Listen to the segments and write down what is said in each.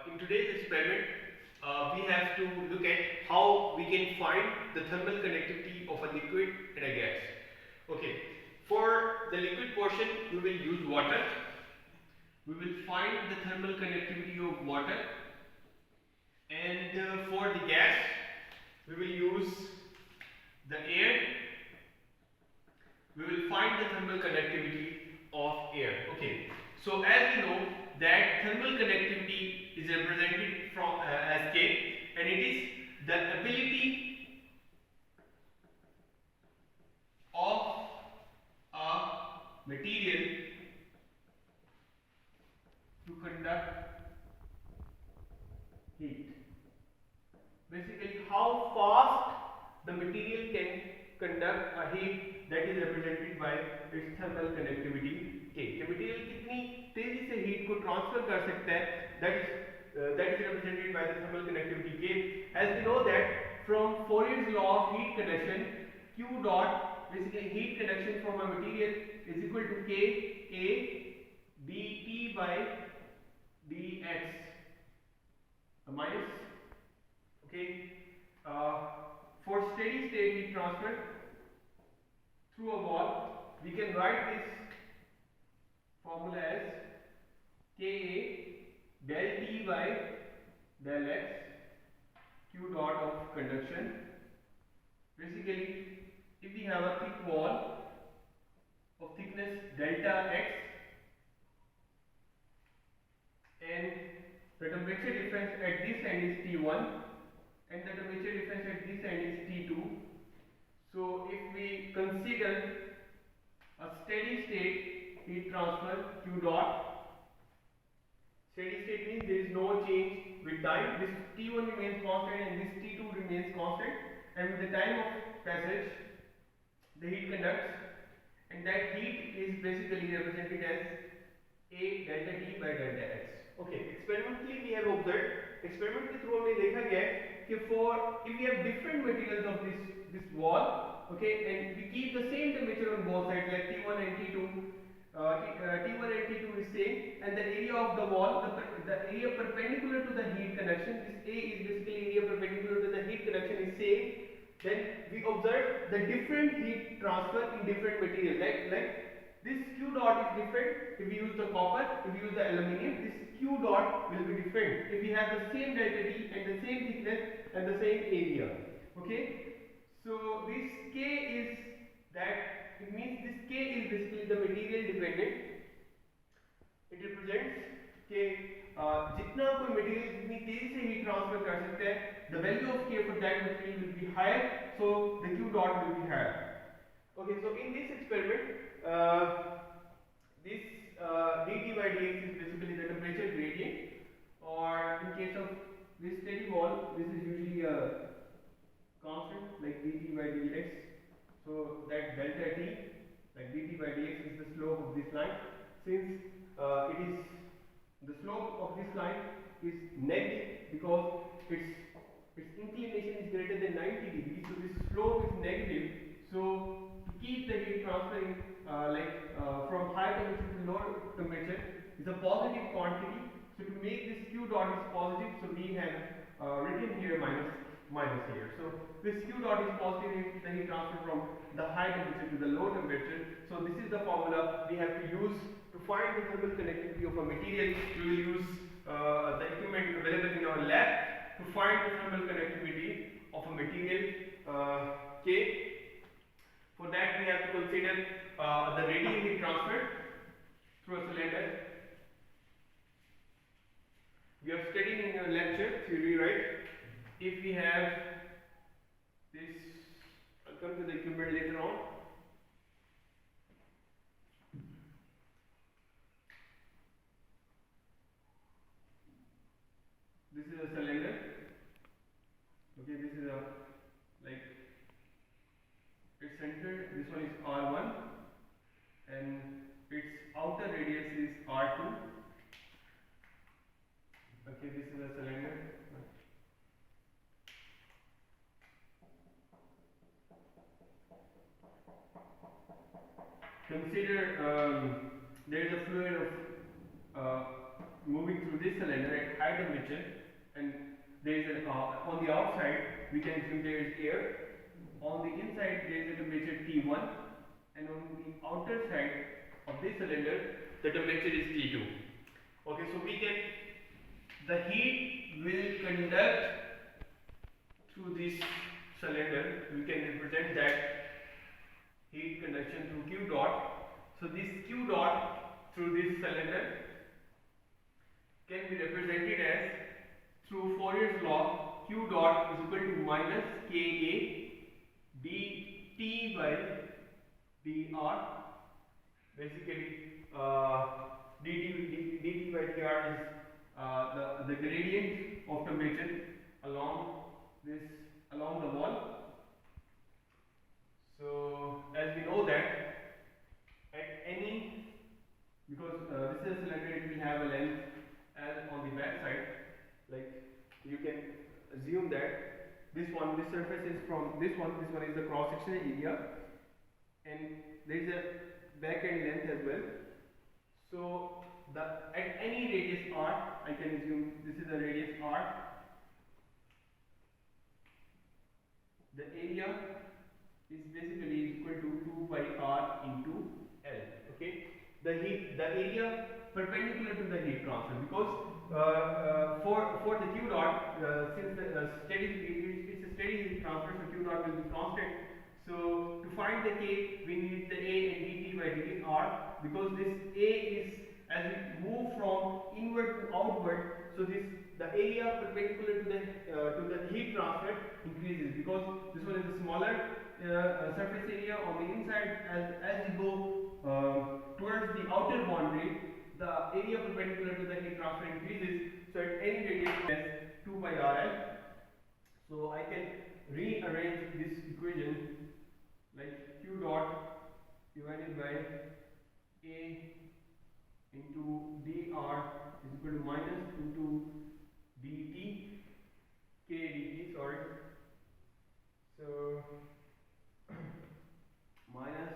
In today's experiment, we have to look at how we can find the thermal conductivity of a liquid and a gas. Okay, for the liquid portion, we will use water. We will find the thermal conductivity of water, and for the gas, we will use the air. We will find the thermal conductivity of air. Okay, so as we know that thermal conductivity is represented from as K, and it is the ability of a material to conduct heat. Basically, how fast the material can conduct a heat, that is represented by its thermal conductivity K. कि material कितनी तेजी से heat को transfer कर सकता है, that is represented by the thermal conductivity K. As we know that from Fourier's law of heat conduction, Q dot, basically heat conduction from a material is equal to K A dt by dx minus, okay, for steady state heat transfer through a wall, we can write this formula as Ka del T by del x Q dot of conduction. Basically, if we have a thick wall of thickness delta x and the temperature difference at this end is T1 and the temperature difference at this end is T2. So if we consider a steady state heat transfer Q dot, steady state means there is no change with time. This T1 remains constant and this T2 remains constant, and with the time of passage the heat conducts, and that heat is basically represented as A delta T by delta x. Okay, experimentally we have observed, experiment के through हमने देखा गया कि for if we have different materials of this wall, okay, and we keep the same temperature on both sides like T1 and T2, T1 and T2 is same, and the area of the wall, the area perpendicular to the heat conduction, this A is basically area perpendicular to the heat conduction is same, then we observe the different heat transfer in different materials, like this Q dot is different if we use the copper, if we use the aluminium, this Q dot will be different if we have the same delta T and the same thickness and the same area. Okay, so this K is that, it means this K is basically the material dependent. It represents कि जितना कोई material जितनी तेजी से heat transfer कर सकता है, the value of K for that material will be higher, so the Q dot will be higher. Okay, so in this experiment, this dt by dx is basically the temperature gradient, or in case of this steady wall, this is usually a constant like dt by dx. So that delta t, like dt by dx, is the slope of this line. Since it is the slope of this line is negative because its inclination is greater than 90 degrees, so this slope is negative. So to keep the heat transferring from high temperature to low temperature is a positive quantity. So to make this Q dot is positive, so we have written here minus here. So this Q dot is positive if the heat transfer from the high temperature to the low temperature. So this is the formula we have to use to find the thermal conductivity of a material. We will use the equipment available in our lab to find the thermal conductivity of a material K. For that we have to consider the radial heat transfer through a cylinder. We have studied in your lecture theory, right? If we have this, I'll come to the equipment later on. This is a cylinder. Okay, this is a like its center. This one is R1, and its outer radius is R2. Okay, this is a cylinder. Consider there is a fluid of moving through through this cylinder at high temperature, and there is an on the outside we can assume there is air. On the inside there is a temperature T1, and on the outer side of this cylinder the temperature is T2. Okay, so we can, the heat will conduct through this cylinder. We can represent that heat conduction through Q dot. So this Q dot through this cylinder can be represented as, through Fourier's law, Q dot is equal to minus Ka dt by dr. Basically, dt by dr is the gradient of temperature along the wall. So as we know that at any, because this is a cylinder, it will have a length as on the back side, like you can assume that this surface is from this one is the cross sectional area, and there is a back end length as well. So at any radius r, I can assume this is the radius r, the area is basically equal to 2 by r into L. Okay, the area perpendicular to the heat transfer, because for the Q dot, since it's a steady heat transfer, so Q dot will be constant. So to find the K, we need the A and dt by dr, because this A is, as we move from inward to outward, so the area perpendicular to the heat transfer increases, because this one is a smaller surface area on the inside. As you go towards the outer boundary, the area perpendicular to the heat transfer increases. So at any radius as 2 by RL. So I can rearrange this equation like Q dot divided by A into dr is equal to minus into dt, k dt, sorry. So minus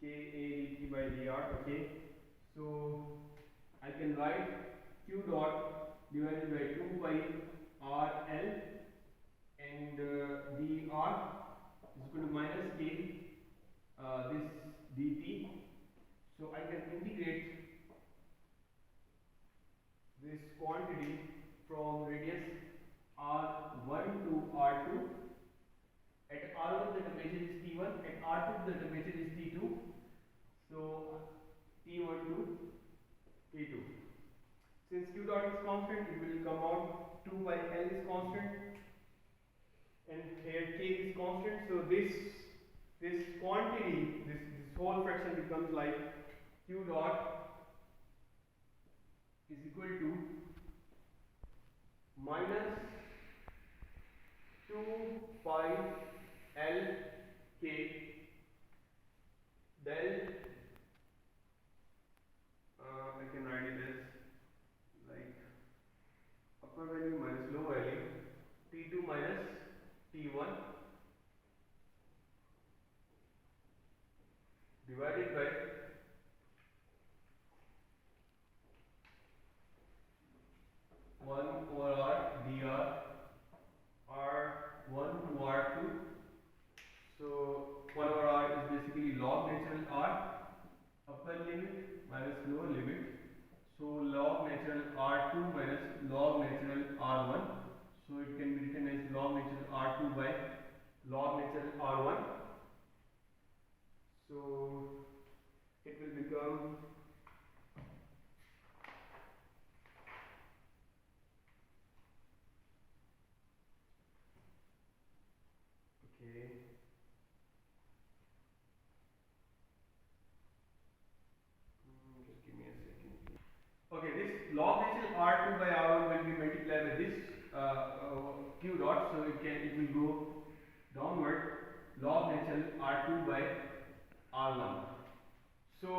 ka dt by dr. Okay, so I can write Q dot divided by 2 by RL, and dr is equal to minus k this dt. So I can integrate this quantity from radius r1 to r2. At r1 the temperature is T1, at r2 the temperature is T2. So T1 to T2. Since Q dot is constant, it will come out 2 by L is constant, and here K is constant. So this quantity, this whole fraction becomes like Q dot is equal to minus 2 pi L K del, I can write it as like upper value minus lower value, T2 minus T1 divided by 1 over r dr r1 to r2. So 1 over r is basically log natural r, upper limit minus lower limit. So log natural r2 minus log natural r1. So it can be written as log natural r2 by log natural r1. So it will become okay, this log natural r2 by r1 will be multiplied by this Q dot, so it will go downward, log natural r2 by r1. So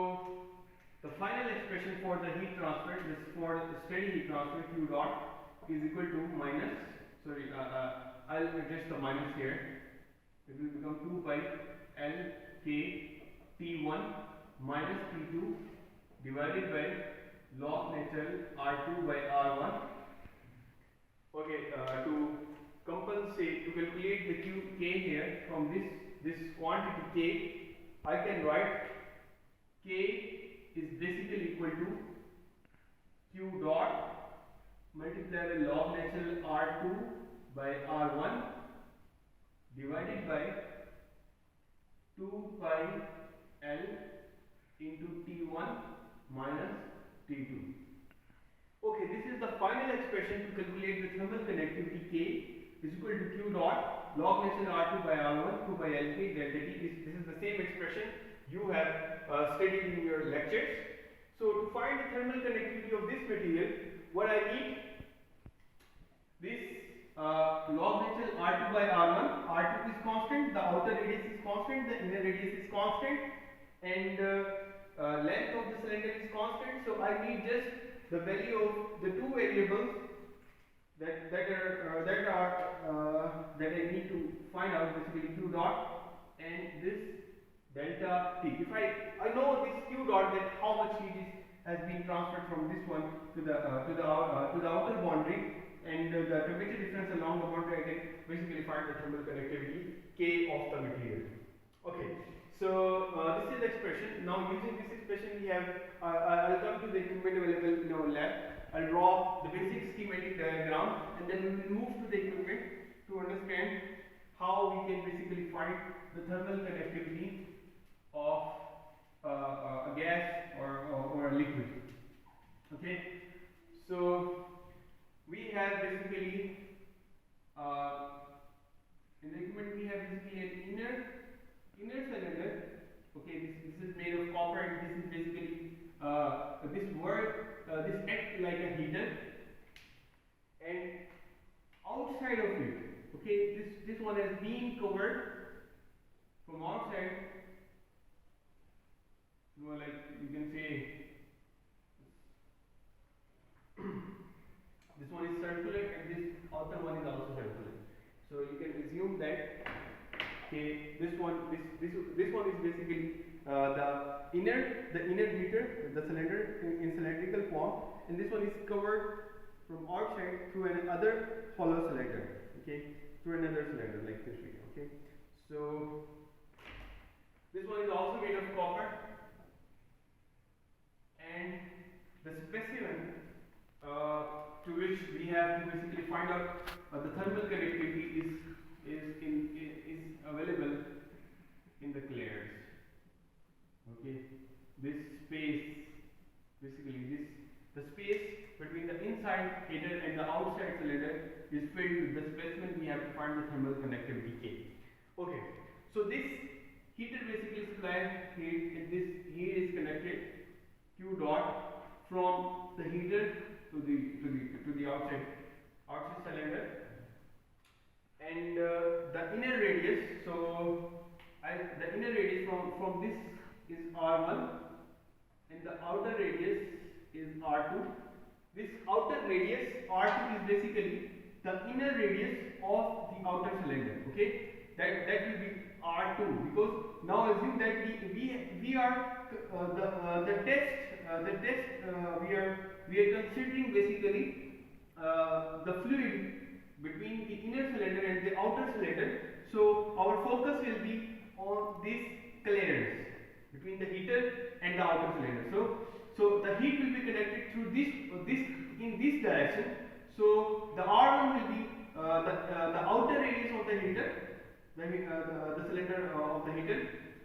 the final expression for the heat transfer, this for the steady heat transfer, Q dot is equal to minus, sorry, I'll adjust the minus here. It will become 2 by L K T1 minus T2 divided by log natural R2 by R1. Okay, to compensate, to calculate the k here from this quantity k, I can write k is basically equal to q dot multiply by log natural R2 by R1 divided by 2 pi L into T1 minus T2. Okay, this is the final expression to calculate the thermal conductivity K is equal to Q dot log natural R2 by R1 2 by Lk delta T. This is the same expression you have studied in your lectures. So to find the thermal conductivity of this material, what I need this log natural R2 by R1. R2 is constant, the outer radius is constant, the inner radius is constant, and length of the cylinder is constant. So I need just the value of the two variables that I need to find out, basically Q dot and this delta T. If I know this Q dot, that how much heat has been transferred from this one to the outer boundary, and the temperature difference along the boundary, I can basically find the thermal conductivity K of the material. Okay, so this is the expression. Now using this expression, we have I'll come to the equipment available in our lab. I'll draw the basic schematic diagram, and then we will move to the equipment to understand how we can basically find the thermal conductivity of a gas or a liquid. Okay, so we have basically in the equipment we have basically an inner cylinder. Okay, this is made of copper, and this is basically this acts like a heater, and outside of it, okay, this one has been covered from outside. Like you can say this one is circular and this outer one is also circular. So you can assume that okay, this one is basically the inner heater, the cylinder in cylindrical form, and this one is covered from outside through another hollow cylinder. Okay, through another cylinder like this way. Okay, so this one is also made of copper, and the specimen to which we have to basically find out the thermal conductivity is available in the clairs. Okay, this space, basically the space between the inside heater and the outside cylinder is filled with the specimen. We have to find the thermal conductivity K. Okay, so this heater basically supplies heat, and this heat is connected Q dot from the heater to the outside cylinder, and the inner radius. So the inner radius from this is R1, and the outer radius is R2. This outer radius R2 is basically the inner radius of the outer cylinder. Okay, that will be R2, because now assume that we are the test we are considering basically the fluid between the inner cylinder and the outer cylinder. So our focus will be on this clearance between the heater and the outer cylinder. So the heat will be connected through this in this direction. So the R1 will be the outer radius of the heater, the cylinder of the heater,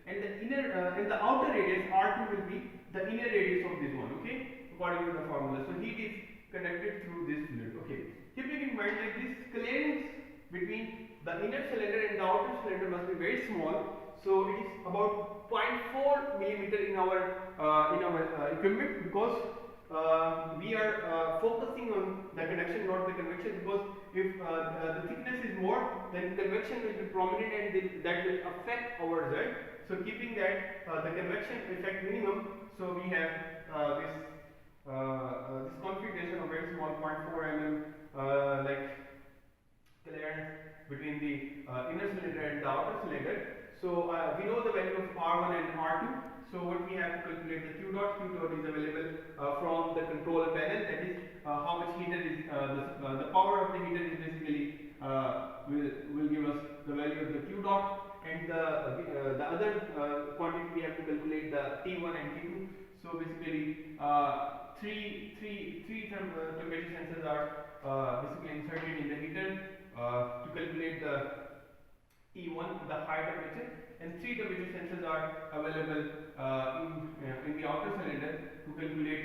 and the inner and the outer radius R2 will be the inner radius of this one. Okay, according to the formula. So heat is conducted through this fluid. Okay, keeping in mind that this clearance between the inner cylinder and the outer cylinder must be very small. So it is about 0.4 millimeter in our equipment, because we are focusing on the conduction, not the convection, because if the thickness is more, then convection will be prominent, and that will affect our result. So keeping that the convection effect minimum, so we have this configuration of very small 0.4 mm like clearance between the inner cylinder and the outer cylinder. So we know the value of R1 and R2. So what we have to calculate the Q dot. Q dot is available from the control panel. That is how much heater is the power of the heater is basically will give us the value of the Q dot, and the other quantity we have to calculate the T1 and T2. So basically three temperature sensors are basically inserted in the heater to calculate the T1, the high temperature, and 3 temperature sensors are available in the outer cylinder to calculate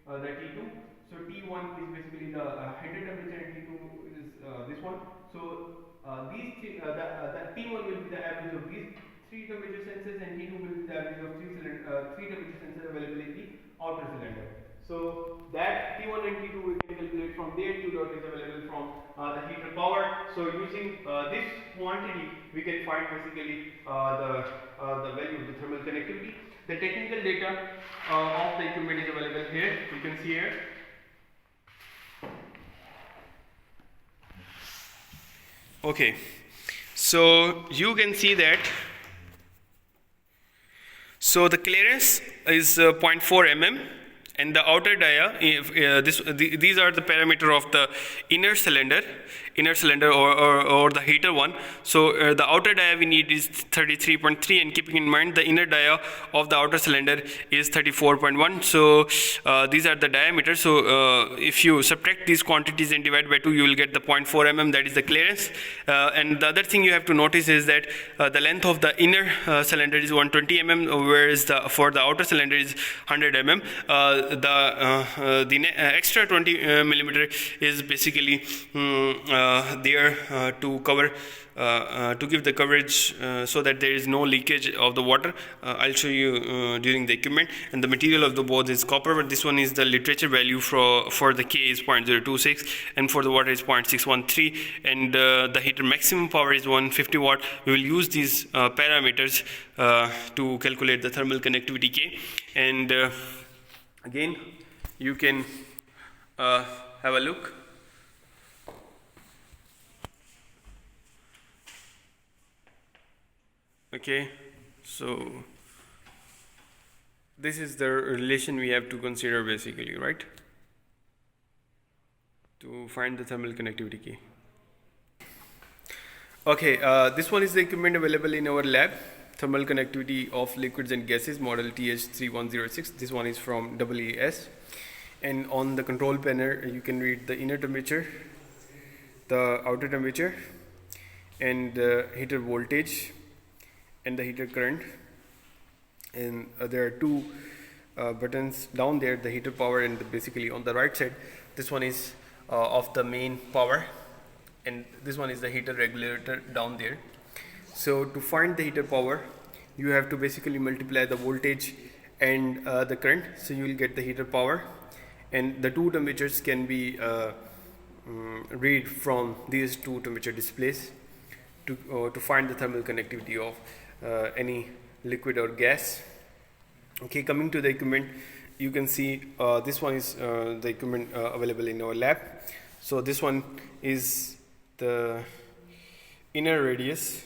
the T2. So T1 is basically the heater temperature, and T2 is this one. So the T1 will be the average of these 3 temperature sensors, and T2 will be the average of 3 temperature sensors available in the outer cylinder. So that T1 and T2 we can calculate from there. Q dot is available from the heater power. So using this quantity, we can find basically the value of the thermal conductivity. The technical data of the equipment is available here. You can see here. Okay, so you can see that. So the clearance is 0.4 mm. And the outer dia, these are the parameter of the inner cylinder or the heater one. So the outer dia we need is 33.3, and keeping in mind the inner dia of the outer cylinder is 34.1. So these are the diameters. So if you subtract these quantities and divide by 2, you will get the 0.4 mm, that is the clearance. And the other thing you have to notice is that the length of the inner cylinder is 120 mm, whereas for the outer cylinder is 100 mm. The extra 20 millimeter is basically there to cover to give the coverage so that there is no leakage of the water. I'll show you during the equipment. And the material of the both is copper, but this one is the literature value for the K is 0.026, and for the water is 0.613, and the heater maximum power is 150 watt. We will use these parameters to calculate the thermal conductivity K. And again, you can have a look. Okay, so this is the relation we have to consider basically, right, to find the thermal conductivity key. Okay, this one is the equipment available in our lab. Thermal conductivity of liquids and gases, model TH3106. This one is from AAS. And on the control panel, you can read the inner temperature, the outer temperature, and the heater voltage, and the heater current. And there are two buttons down there, the heater power, and basically on the right side, this one is of the main power, and this one is the heater regulator down there. So to find the heater power, you have to basically multiply the voltage and the current, so you will get the heater power. And the two temperatures can be read from these two temperature displays to find the thermal conductivity of any liquid or gas. Okay, coming to the equipment, you can see this one is the equipment available in our lab. So this one is the inner radius,